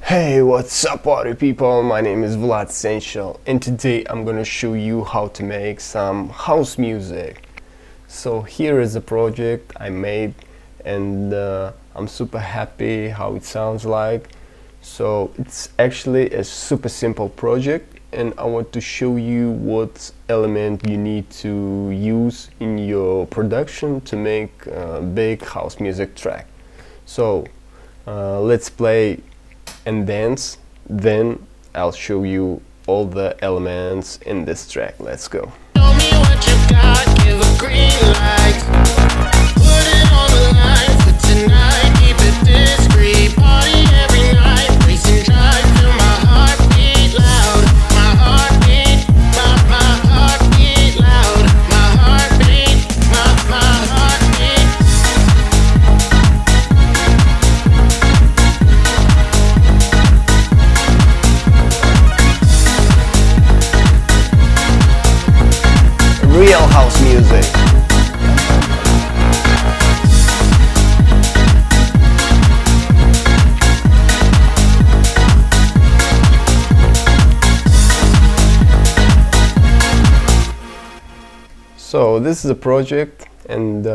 Hey, what's up party people? My name is Vlad Sensual and today I'm gonna show you how to make some house music. So here is a project I made and I'm super happy how it sounds like. So it's actually a super simple project and I want to show you what element you need to use in your production to make a big house music track. So let's play and dance, then I'll show you all the elements in this track. Let's go. Show me what you got, give a green light. Put it on the line for tonight, keep it discreet. Party every night, race and drive till my heart beat loud. My heartbeat, my heartbeat loud. My heartbeat, my heartbeat. Real house music. So this is a project and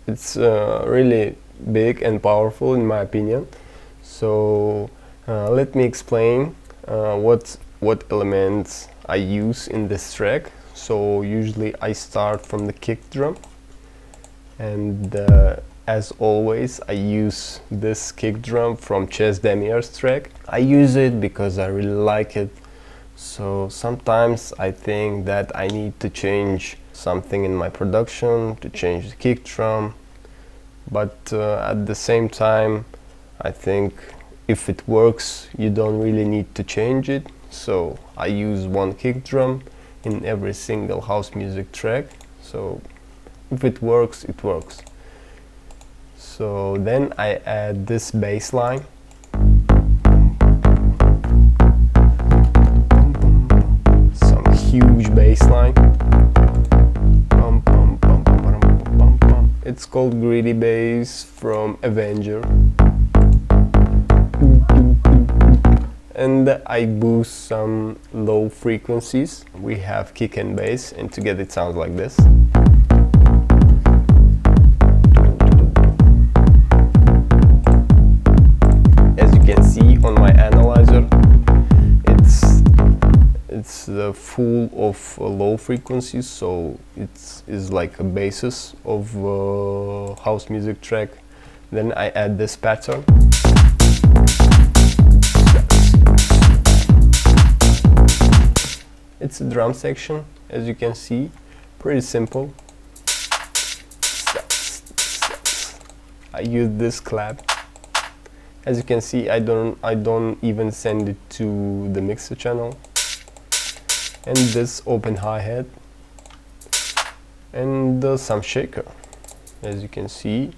it's really big and powerful in my opinion. So let me explain what elements I use in this track. So usually I start from the kick drum and as always I use this kick drum from Chess Demier's track. I use it because I really like it. So sometimes I think that I need to change something in my production, to change the kick drum, but at the same time I think if it works you don't really need to change it. So I use one kick drum in every single house music track, so if it works, it works. So then I add this bass line, some huge bass line. It's called Greedy Bass from Avenger. And I boost some low frequencies. We have kick and bass, and together it sounds like this. As you can see on my analyzer, it's full of low frequencies, so it is like a basis of house music track. Then I add this pattern. It's a drum section, as you can see, pretty simple. I use this clap. As you can see, I don't even send it to the mixer channel. And this open hi-hat and some shaker, as you can see,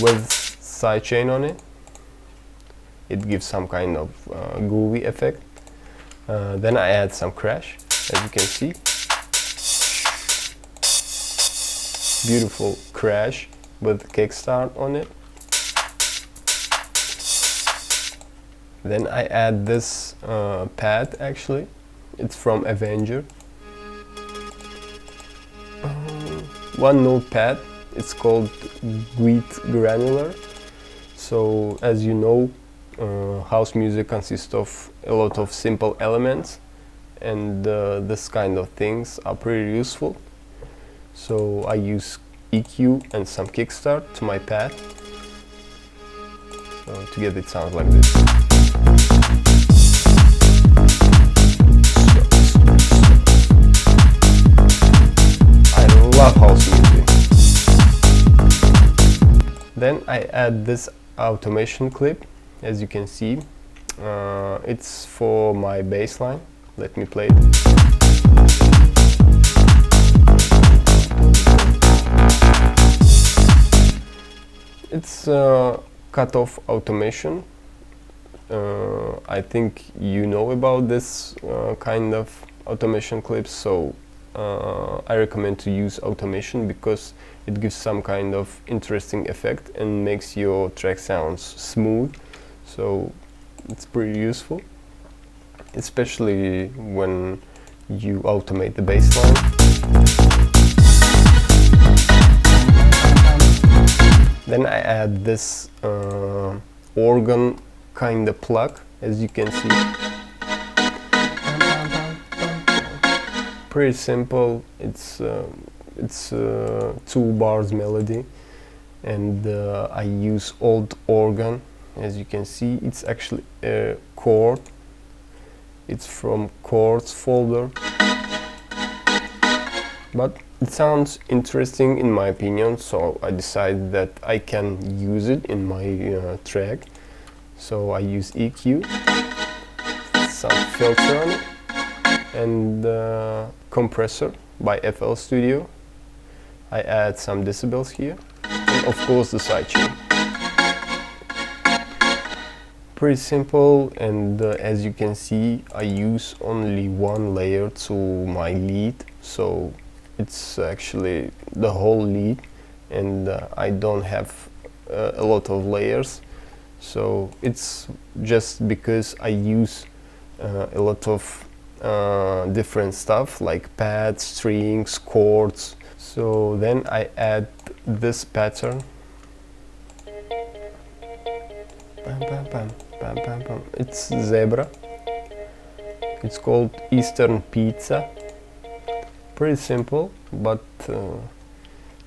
with sidechain on it. It gives some kind of groovy effect. Then I add some crash, as you can see. Beautiful crash with kickstart on it. Then I add this pad, actually. It's from Avenger. One note pad. It's called Wheat Granular. So as you know, house music consists of a lot of simple elements, and this kind of things are pretty useful. So I use EQ and some kickstart to my pad. So together it sounds like this. I love house music. Then I add this automation clip. As you can see, it's for my bass line. Let me play it. It's cut-off automation. I think you know about this kind of automation clips, so I recommend to use automation because it gives some kind of interesting effect and makes your track sounds smooth. So it's pretty useful, especially when you automate the bass line. Then I add this organ kind of plug, as you can see. Pretty simple. It's 2 bars melody, and I use old organ. As you can see, it's actually a chord. It's from chords folder, but it sounds interesting in my opinion, so I decided that I can use it in my track. So I use EQ, some filter on it, and compressor by FL Studio. I add some decibels here, and of course the sidechain. Pretty simple, and as you can see, I use only 1 layer to my lead, so it's actually the whole lead, and I don't have a lot of layers. So it's just because I use a lot of different stuff like pads, strings, chords. So then I add this pattern. Bam, bam, bam, bam, bam, bam. It's zebra. It's called Eastern Pizza. Pretty simple, but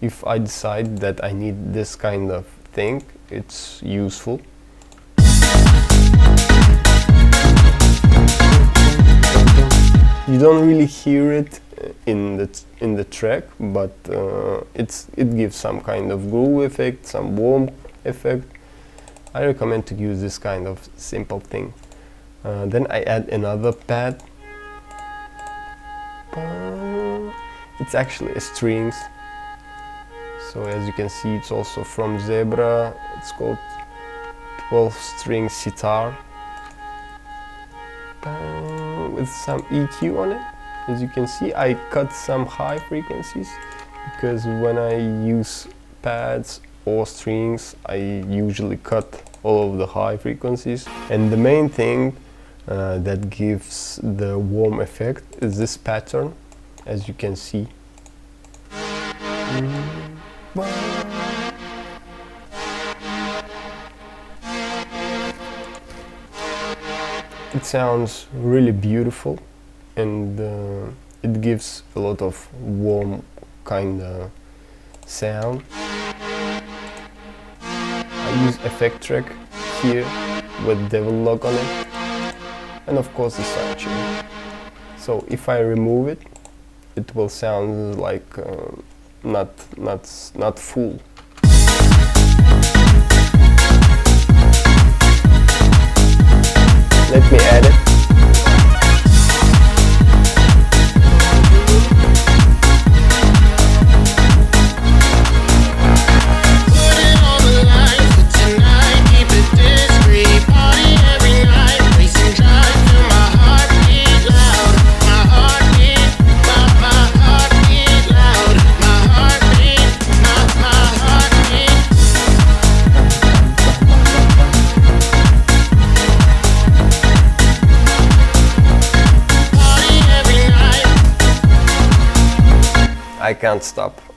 if I decide that I need this kind of thing, it's useful. You don't really hear it in the track, but it gives some kind of groove effect, some warm effect. I recommend to use this kind of simple thing. Then I add another pad. It's actually a strings. So as you can see, it's also from Zebra. It's called 12-string sitar with some EQ on it. As you can see, I cut some high frequencies because when I use pads or strings, I usually cut all of the high frequencies. And the main thing that gives the warm effect is this pattern, as you can see. It sounds really beautiful, and it gives a lot of warm kind of sound. I use effect track here with devil lock on it, and of course the sidechain. So if I remove it, it will sound like not full. Let me add it.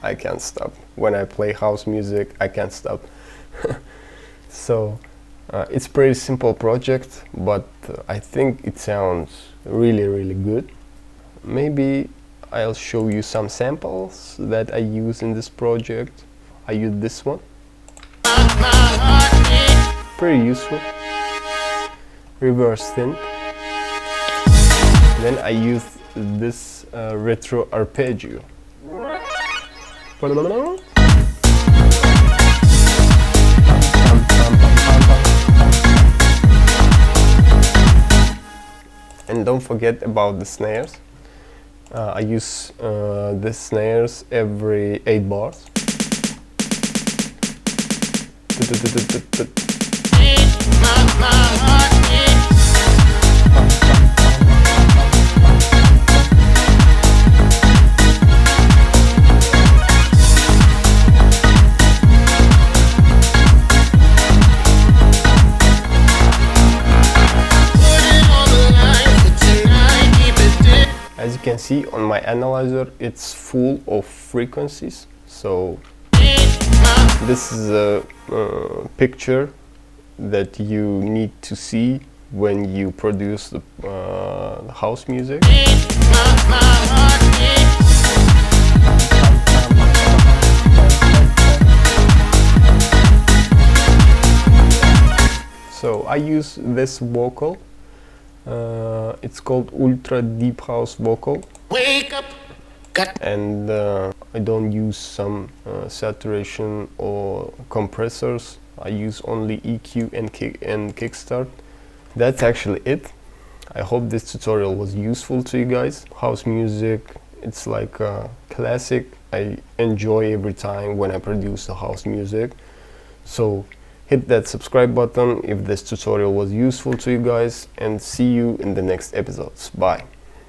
I can't stop. When I play house music, I can't stop. So it's pretty simple project, but I think it sounds really good. Maybe I'll show you some samples that I use in this project. I use this one. Pretty useful. Reverse synth. Then I use this retro arpeggio. And don't forget about the snares. I use the snares every 8 bars. can see on my analyzer, it's full of frequencies. So this is a picture that you need to see when you produce the house music. So I use this vocal. It's called Ultra Deep House Vocal. Wake up. And I don't use some saturation or compressors. I use only EQ and kickstart. That's actually it. I hope this tutorial was useful to you guys. House music, it's like a classic. I enjoy every time when I produce the house music. So hit that subscribe button if this tutorial was useful to you guys, and see you in the next episodes. Bye.